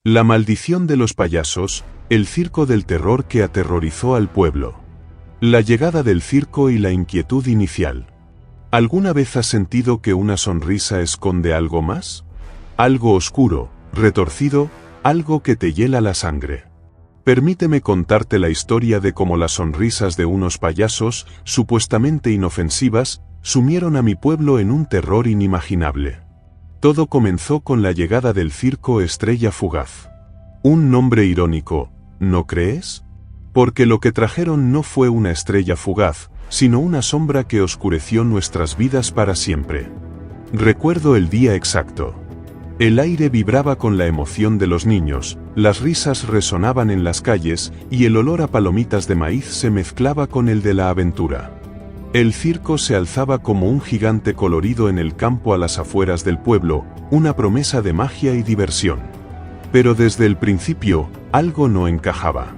La maldición de los payasos, el circo del terror que aterrorizó al pueblo. La llegada del circo y la inquietud inicial. ¿Alguna vez has sentido que una sonrisa esconde algo más? Algo oscuro, retorcido, algo que te hiela la sangre. Permíteme contarte la historia de cómo las sonrisas de unos payasos, supuestamente inofensivas, sumieron a mi pueblo en un terror inimaginable. Todo comenzó con la llegada del circo Estrella Fugaz. Un nombre irónico, ¿no crees? Porque lo que trajeron no fue una estrella fugaz, sino una sombra que oscureció nuestras vidas para siempre. Recuerdo el día exacto. El aire vibraba con la emoción de los niños, las risas resonaban en las calles y el olor a palomitas de maíz se mezclaba con el de la aventura. El circo se alzaba como un gigante colorido en el campo a las afueras del pueblo, una promesa de magia y diversión. Pero desde el principio, algo no encajaba.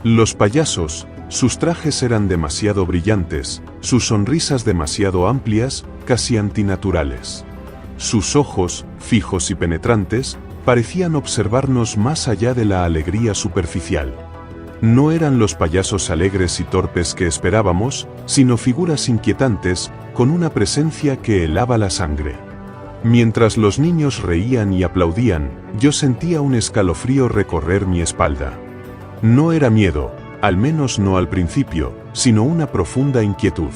Los payasos, sus trajes eran demasiado brillantes, sus sonrisas demasiado amplias, casi antinaturales. Sus ojos, fijos y penetrantes, parecían observarnos más allá de la alegría superficial. No eran los payasos alegres y torpes que esperábamos, sino figuras inquietantes, con una presencia que helaba la sangre. Mientras los niños reían y aplaudían, yo sentía un escalofrío recorrer mi espalda. No era miedo, al menos no al principio, sino una profunda inquietud.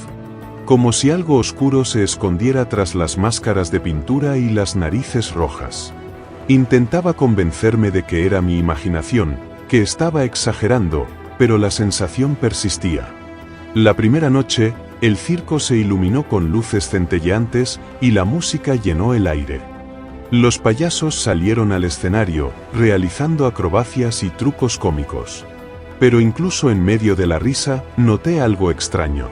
Como si algo oscuro se escondiera tras las máscaras de pintura y las narices rojas. Intentaba convencerme de que era mi imaginación, que estaba exagerando, pero la sensación persistía. La primera noche, el circo se iluminó con luces centelleantes y la música llenó el aire. Los payasos salieron al escenario, realizando acrobacias y trucos cómicos. Pero incluso en medio de la risa, noté algo extraño.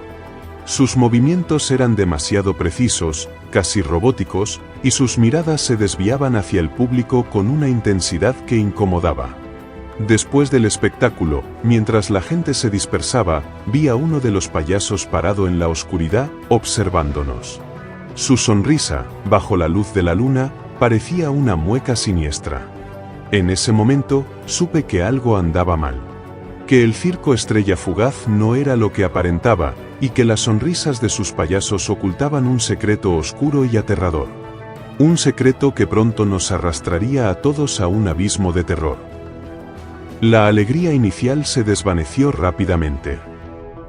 Sus movimientos eran demasiado precisos, casi robóticos, y sus miradas se desviaban hacia el público con una intensidad que incomodaba. Después del espectáculo, mientras la gente se dispersaba, vi a uno de los payasos parado en la oscuridad, observándonos. Su sonrisa, bajo la luz de la luna, parecía una mueca siniestra. En ese momento, supe que algo andaba mal. Que el circo Estrella Fugaz no era lo que aparentaba, y que las sonrisas de sus payasos ocultaban un secreto oscuro y aterrador. Un secreto que pronto nos arrastraría a todos a un abismo de terror. La alegría inicial se desvaneció rápidamente.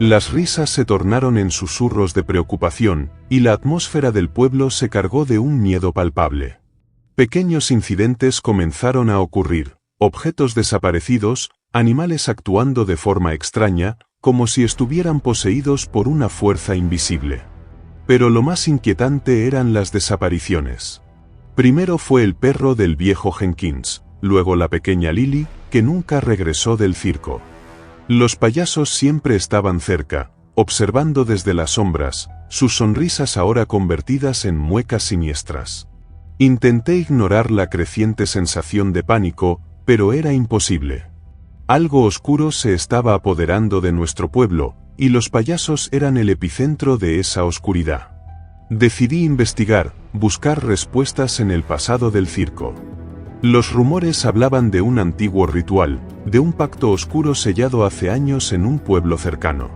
Las risas se tornaron en susurros de preocupación, y la atmósfera del pueblo se cargó de un miedo palpable. Pequeños incidentes comenzaron a ocurrir, objetos desaparecidos, animales actuando de forma extraña, como si estuvieran poseídos por una fuerza invisible. Pero lo más inquietante eran las desapariciones. Primero fue el perro del viejo Jenkins, luego la pequeña Lily, que nunca regresó del circo. Los payasos siempre estaban cerca, observando desde las sombras, sus sonrisas ahora convertidas en muecas siniestras. Intenté ignorar la creciente sensación de pánico, pero era imposible. Algo oscuro se estaba apoderando de nuestro pueblo, y los payasos eran el epicentro de esa oscuridad. Decidí investigar, buscar respuestas en el pasado del circo. Los rumores hablaban de un antiguo ritual, de un pacto oscuro sellado hace años en un pueblo cercano.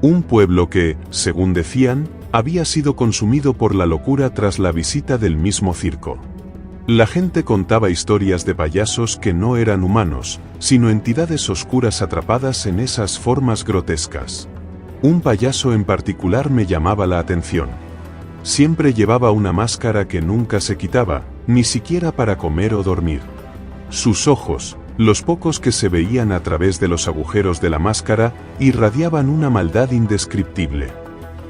Un pueblo que, según decían, había sido consumido por la locura tras la visita del mismo circo. La gente contaba historias de payasos que no eran humanos, sino entidades oscuras atrapadas en esas formas grotescas. Un payaso en particular me llamaba la atención. Siempre llevaba una máscara que nunca se quitaba, ni siquiera para comer o dormir. Sus ojos, los pocos que se veían a través de los agujeros de la máscara, irradiaban una maldad indescriptible.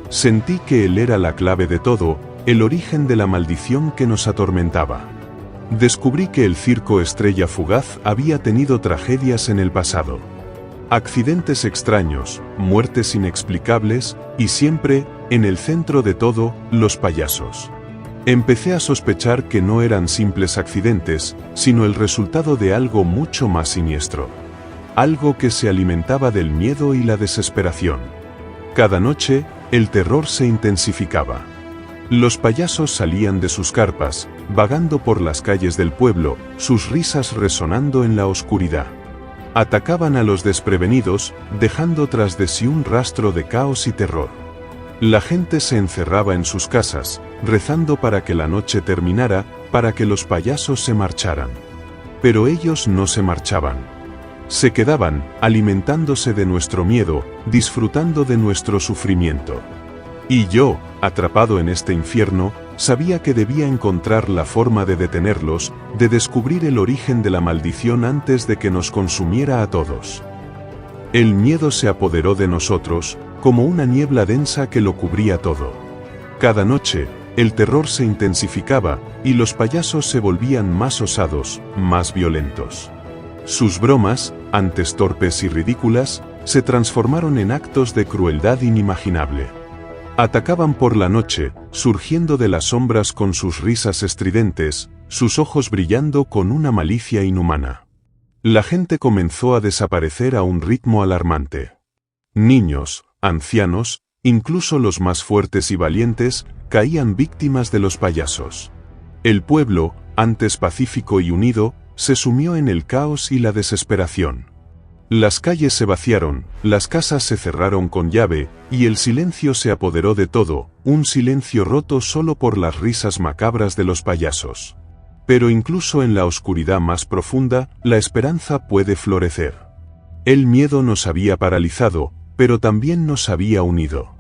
Sentí que él era la clave de todo, el origen de la maldición que nos atormentaba. Descubrí que el circo Estrella Fugaz había tenido tragedias en el pasado. Accidentes extraños, muertes inexplicables, y siempre, en el centro de todo, los payasos. Empecé a sospechar que no eran simples accidentes, sino el resultado de algo mucho más siniestro. Algo que se alimentaba del miedo y la desesperación. Cada noche, el terror se intensificaba. Los payasos salían de sus carpas, vagando por las calles del pueblo, sus risas resonando en la oscuridad. Atacaban a los desprevenidos, dejando tras de sí un rastro de caos y terror. La gente se encerraba en sus casas, rezando para que la noche terminara, para que los payasos se marcharan. Pero ellos no se marchaban. Se quedaban, alimentándose de nuestro miedo, disfrutando de nuestro sufrimiento. Y yo, atrapado en este infierno, sabía que debía encontrar la forma de detenerlos, de descubrir el origen de la maldición antes de que nos consumiera a todos. El miedo se apoderó de nosotros, como una niebla densa que lo cubría todo. Cada noche, el terror se intensificaba, y los payasos se volvían más osados, más violentos. Sus bromas, antes torpes y ridículas, se transformaron en actos de crueldad inimaginable. Atacaban por la noche, surgiendo de las sombras con sus risas estridentes, sus ojos brillando con una malicia inhumana. La gente comenzó a desaparecer a un ritmo alarmante. Niños, ancianos, incluso los más fuertes y valientes, caían víctimas de los payasos. El pueblo, antes pacífico y unido, se sumió en el caos y la desesperación. Las calles se vaciaron, las casas se cerraron con llave, y el silencio se apoderó de todo, un silencio roto solo por las risas macabras de los payasos. Pero incluso en la oscuridad más profunda, la esperanza puede florecer. El miedo nos había paralizado, pero también nos había unido.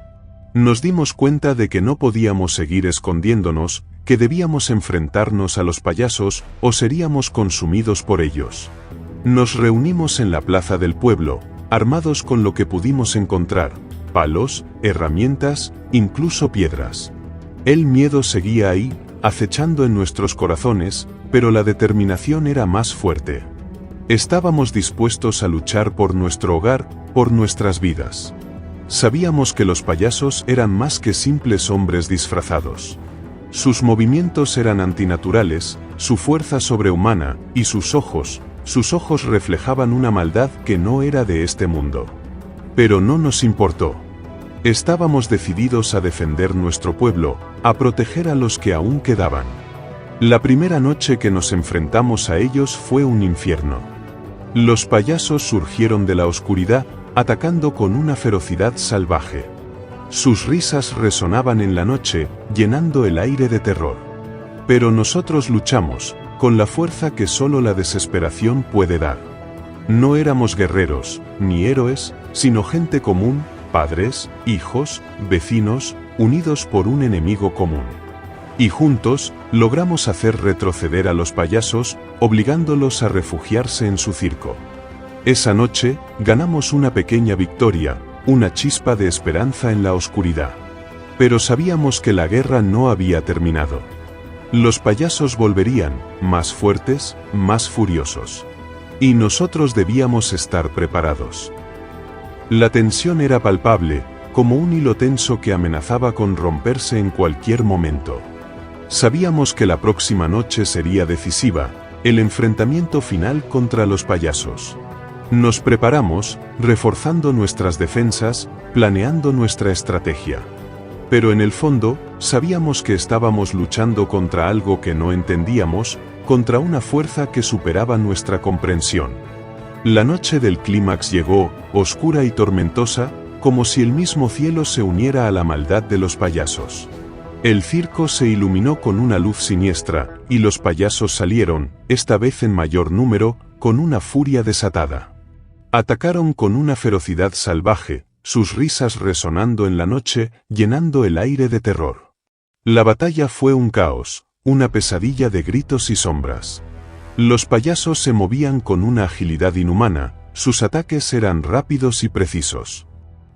Nos dimos cuenta de que no podíamos seguir escondiéndonos, que debíamos enfrentarnos a los payasos, o seríamos consumidos por ellos. Nos reunimos en la plaza del pueblo, armados con lo que pudimos encontrar, palos, herramientas, incluso piedras. El miedo seguía ahí, acechando en nuestros corazones, pero la determinación era más fuerte. Estábamos dispuestos a luchar por nuestro hogar, por nuestras vidas. Sabíamos que los payasos eran más que simples hombres disfrazados. Sus movimientos eran antinaturales, su fuerza sobrehumana, y sus ojos reflejaban una maldad que no era de este mundo. Pero no nos importó. Estábamos decididos a defender nuestro pueblo, a proteger a los que aún quedaban. La primera noche que nos enfrentamos a ellos fue un infierno. Los payasos surgieron de la oscuridad, atacando con una ferocidad salvaje. Sus risas resonaban en la noche, llenando el aire de terror. Pero nosotros luchamos, con la fuerza que solo la desesperación puede dar. No éramos guerreros, ni héroes, sino gente común, padres, hijos, vecinos, unidos por un enemigo común. Y juntos, logramos hacer retroceder a los payasos, obligándolos a refugiarse en su circo. Esa noche, ganamos una pequeña victoria, una chispa de esperanza en la oscuridad. Pero sabíamos que la guerra no había terminado. Los payasos volverían, más fuertes, más furiosos. Y nosotros debíamos estar preparados. La tensión era palpable, como un hilo tenso que amenazaba con romperse en cualquier momento. Sabíamos que la próxima noche sería decisiva, el enfrentamiento final contra los payasos. Nos preparamos, reforzando nuestras defensas, planeando nuestra estrategia. Pero en el fondo, sabíamos que estábamos luchando contra algo que no entendíamos, contra una fuerza que superaba nuestra comprensión. La noche del clímax llegó, oscura y tormentosa, como si el mismo cielo se uniera a la maldad de los payasos. El circo se iluminó con una luz siniestra, y los payasos salieron, esta vez en mayor número, con una furia desatada. Atacaron con una ferocidad salvaje, sus risas resonando en la noche, llenando el aire de terror. La batalla fue un caos, una pesadilla de gritos y sombras. Los payasos se movían con una agilidad inhumana, sus ataques eran rápidos y precisos.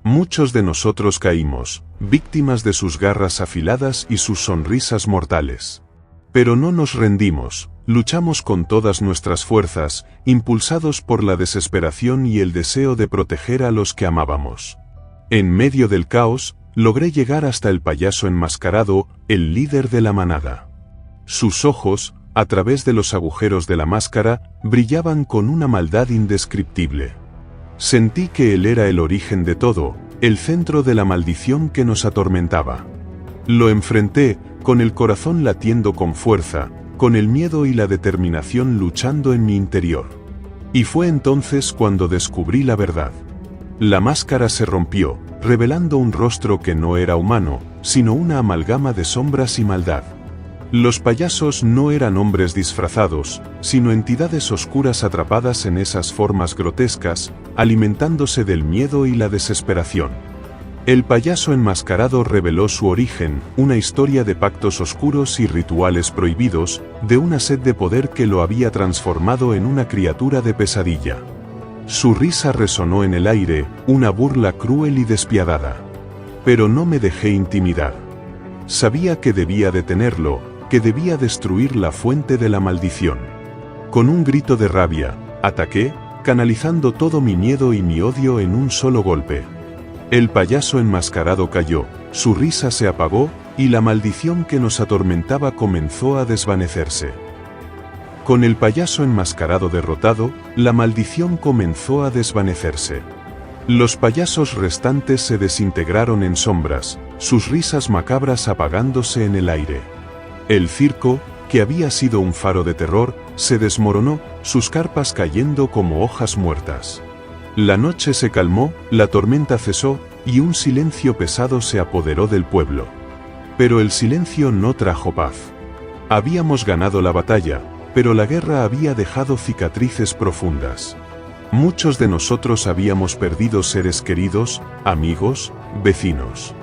Muchos de nosotros caímos, víctimas de sus garras afiladas y sus sonrisas mortales. Pero no nos rendimos, luchamos con todas nuestras fuerzas, impulsados por la desesperación y el deseo de proteger a los que amábamos. En medio del caos, logré llegar hasta el payaso enmascarado, el líder de la manada. Sus ojos, a través de los agujeros de la máscara, brillaban con una maldad indescriptible. Sentí que él era el origen de todo, el centro de la maldición que nos atormentaba. Lo enfrenté, con el corazón latiendo con fuerza, con el miedo y la determinación luchando en mi interior. Y fue entonces cuando descubrí la verdad. La máscara se rompió, revelando un rostro que no era humano, sino una amalgama de sombras y maldad. Los payasos no eran hombres disfrazados, sino entidades oscuras atrapadas en esas formas grotescas, alimentándose del miedo y la desesperación. El payaso enmascarado reveló su origen, una historia de pactos oscuros y rituales prohibidos, de una sed de poder que lo había transformado en una criatura de pesadilla. Su risa resonó en el aire, una burla cruel y despiadada. Pero no me dejé intimidar. Sabía que debía detenerlo, que debía destruir la fuente de la maldición. Con un grito de rabia, ataqué, canalizando todo mi miedo y mi odio en un solo golpe. El payaso enmascarado cayó, su risa se apagó, y la maldición que nos atormentaba comenzó a desvanecerse. Con el payaso enmascarado derrotado, la maldición comenzó a desvanecerse. Los payasos restantes se desintegraron en sombras, sus risas macabras apagándose en el aire. El circo, que había sido un faro de terror, se desmoronó, sus carpas cayendo como hojas muertas. La noche se calmó, la tormenta cesó, y un silencio pesado se apoderó del pueblo. Pero el silencio no trajo paz. Habíamos ganado la batalla, pero la guerra había dejado cicatrices profundas. Muchos de nosotros habíamos perdido seres queridos, amigos, vecinos.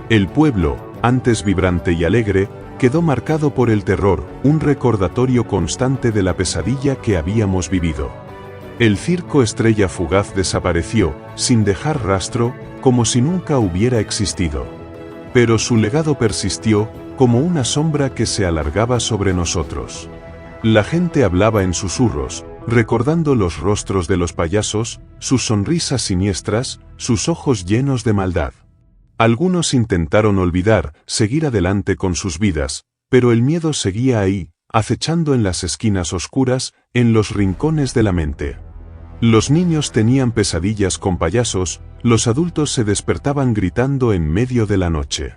El pueblo, antes vibrante y alegre, quedó marcado por el terror, un recordatorio constante de la pesadilla que habíamos vivido. El circo estrella fugaz desapareció, sin dejar rastro, como si nunca hubiera existido. Pero su legado persistió, como una sombra que se alargaba sobre nosotros. La gente hablaba en susurros, recordando los rostros de los payasos, sus sonrisas siniestras, sus ojos llenos de maldad. Algunos intentaron olvidar, seguir adelante con sus vidas, pero el miedo seguía ahí, acechando en las esquinas oscuras, en los rincones de la mente. Los niños tenían pesadillas con payasos, los adultos se despertaban gritando en medio de la noche.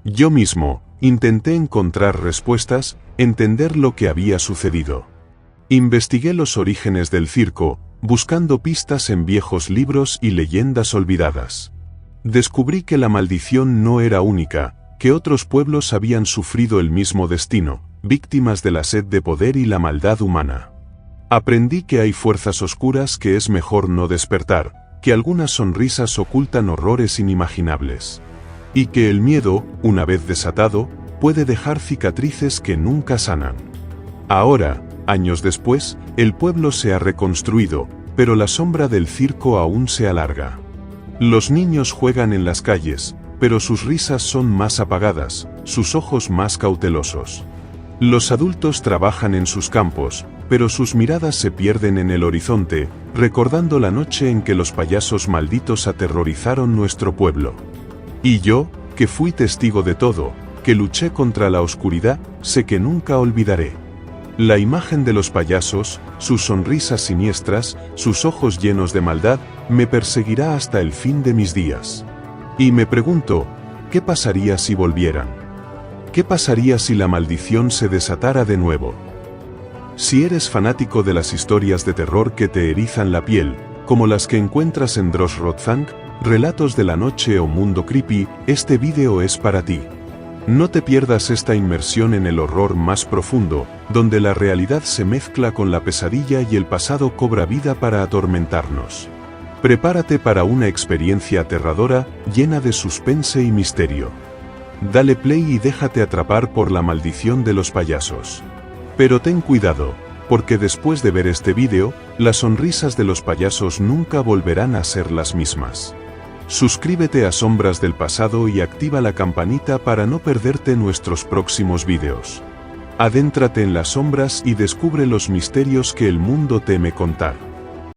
Yo mismo, intenté encontrar respuestas, entender lo que había sucedido. Investigué los orígenes del circo, buscando pistas en viejos libros y leyendas olvidadas. Descubrí que la maldición no era única, que otros pueblos habían sufrido el mismo destino, víctimas de la sed de poder y la maldad humana. Aprendí que hay fuerzas oscuras que es mejor no despertar, que algunas sonrisas ocultan horrores inimaginables. Y que el miedo, una vez desatado, puede dejar cicatrices que nunca sanan. Ahora, años después, el pueblo se ha reconstruido, pero la sombra del circo aún se alarga. Los niños juegan en las calles, pero sus risas son más apagadas, sus ojos más cautelosos. Los adultos trabajan en sus campos, pero sus miradas se pierden en el horizonte, recordando la noche en que los payasos malditos aterrorizaron nuestro pueblo. Y yo, que fui testigo de todo, que luché contra la oscuridad, sé que nunca olvidaré. La imagen de los payasos, sus sonrisas siniestras, sus ojos llenos de maldad, me perseguirá hasta el fin de mis días. Y me pregunto, ¿qué pasaría si volvieran? ¿Qué pasaría si la maldición se desatara de nuevo? Si eres fanático de las historias de terror que te erizan la piel, como las que encuentras en Dross Rotzank, Relatos de la Noche o Mundo Creepy, este vídeo es para ti. No te pierdas esta inmersión en el horror más profundo, donde la realidad se mezcla con la pesadilla y el pasado cobra vida para atormentarnos. Prepárate para una experiencia aterradora, llena de suspense y misterio. Dale play y déjate atrapar por la maldición de los payasos. Pero ten cuidado, porque después de ver este vídeo, las sonrisas de los payasos nunca volverán a ser las mismas. Suscríbete a Sombras del Pasado y activa la campanita para no perderte nuestros próximos vídeos. Adéntrate en las sombras y descubre los misterios que el mundo teme contar.